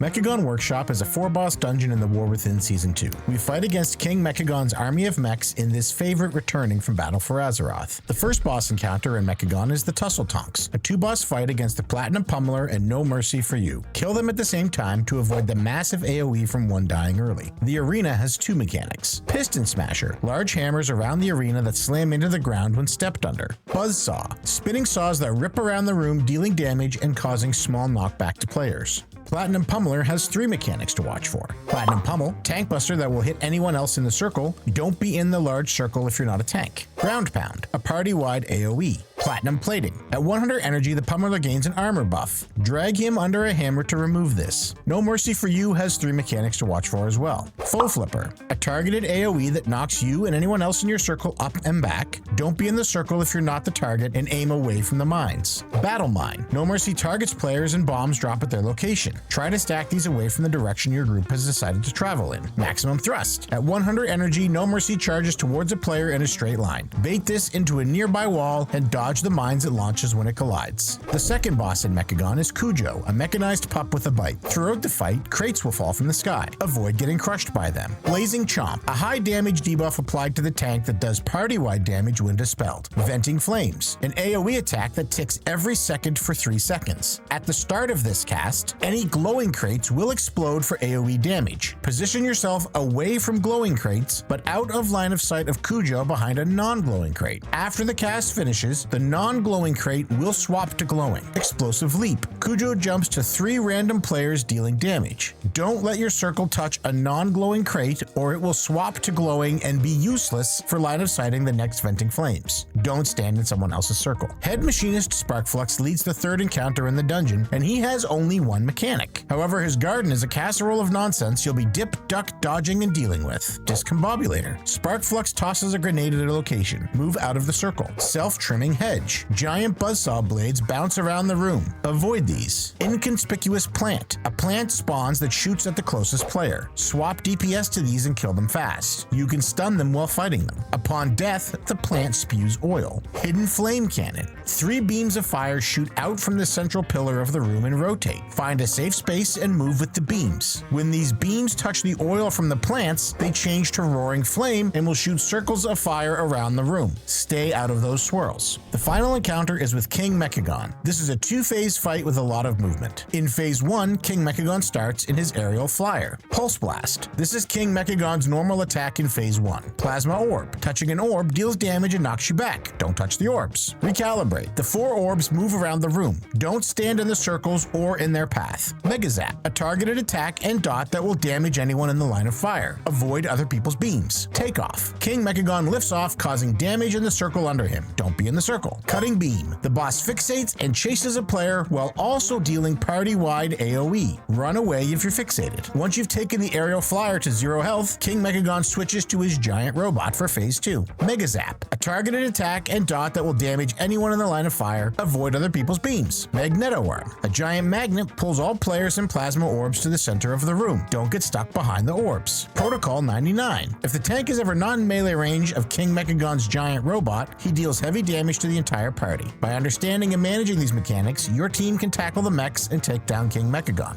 Mechagon Workshop is a 4-boss dungeon in the War Within Season 2. We fight against King Mechagon's army of mechs in this favorite returning from Battle for Azeroth. The first boss encounter in Mechagon is the Tussle Tonks, a 2-boss fight against the Platinum Pummeler and No Mercy for You. Kill them at the same time to avoid the massive AoE from one dying early. The arena has 2 mechanics. Piston Smasher, large hammers around the arena that slam into the ground when stepped under. Buzzsaw, spinning saws that rip around the room dealing damage and causing small knockback to players. Platinum Pummeler has 3 mechanics to watch for. Platinum Pummel, tank buster that will hit anyone else in the circle. Don't be in the large circle if you're not a tank. Ground Pound, a party-wide AoE. Platinum Plating. At 100 energy, the Pummeler gains an armor buff. Drag him under a hammer to remove this. No Mercy for You has 3 mechanics to watch for as well. Foe Flipper, a targeted AoE that knocks you and anyone else in your circle up and back. Don't be in the circle if you're not the target and aim away from the mines. Battle Mine. No Mercy targets players and bombs drop at their location. Try to stack these away from the direction your group has decided to travel in. Maximum Thrust. At 100 energy, No Mercy charges towards a player in a straight line. Bait this into a nearby wall and dodge the mines it launches when it collides. The second boss in Mechagon is Cujo, a mechanized pup with a bite. Throughout the fight, crates will fall from the sky. Avoid getting crushed by them. Blazing Chomp, a high damage debuff applied to the tank that does party-wide damage when dispelled. Venting Flames, an AoE attack that ticks every second for 3 seconds. At the start of this cast, any glowing crates will explode for AoE damage. Position yourself away from glowing crates, but out of line of sight of Cujo behind a non-glowing crate. After the cast finishes, the non-glowing crate will swap to glowing. Explosive Leap. Cujo jumps to 3 random players dealing damage. Don't let your circle touch a non-glowing crate or it will swap to glowing and be useless for line of sighting the next venting flames. Don't stand in someone else's circle. Head Machinist Sparkflux leads the 3rd encounter in the dungeon and he has only 1 mechanic. However, his garden is a casserole of nonsense you'll be dip, duck, dodging, and dealing with. Discombobulator. Sparkflux tosses a grenade at a location. Move out of the circle. Self-trimming hedge. Giant buzzsaw blades bounce around the room. Avoid these. Inconspicuous plant. A plant spawns that shoots at the closest player. Swap DPS to these and kill them fast. You can stun them while fighting them. Upon death, the plant spews oil. Hidden flame cannon. 3 beams of fire shoot out from the central pillar of the room and rotate. Find a safe space and move with the beams. When these beams touch the oil from the plants, they change to roaring flame and will shoot circles of fire around the room. Stay out of those swirls. The final encounter is with King Mechagon. This is a 2-phase fight with a lot of movement. In phase 1, King Mechagon starts in his aerial flyer. Pulse Blast. This is King Mechagon's normal attack in phase 1. Plasma Orb. Touching an orb deals damage and knocks you back. Don't touch the orbs. Recalibrate. The 4 orbs move around the room. Don't stand in the circles or in their path. Mega Zap. A targeted attack and dot that will damage anyone in the line of fire. Avoid other people's beams. Takeoff. King Mechagon lifts off, causing damage in the circle under him. Don't be in the circle. Cutting Beam. The boss fixates and chases a player while also dealing party-wide AoE. Run away if you're fixated. Once you've taken the aerial flyer to 0 health, King Mechagon switches to his giant robot for phase 2. Mega Zap. A targeted attack and dot that will damage anyone in the line of fire. Avoid other people's beams. Magneto Worm. A giant magnet pulls all players and plasma orbs to the center of the room. Don't get stuck behind the orbs. Protocol 99. If the tank is ever not in melee range of King Mechagon's giant robot, he deals heavy damage to the entire party. By understanding and managing these mechanics, your team can tackle the mechs and take down King Mechagon.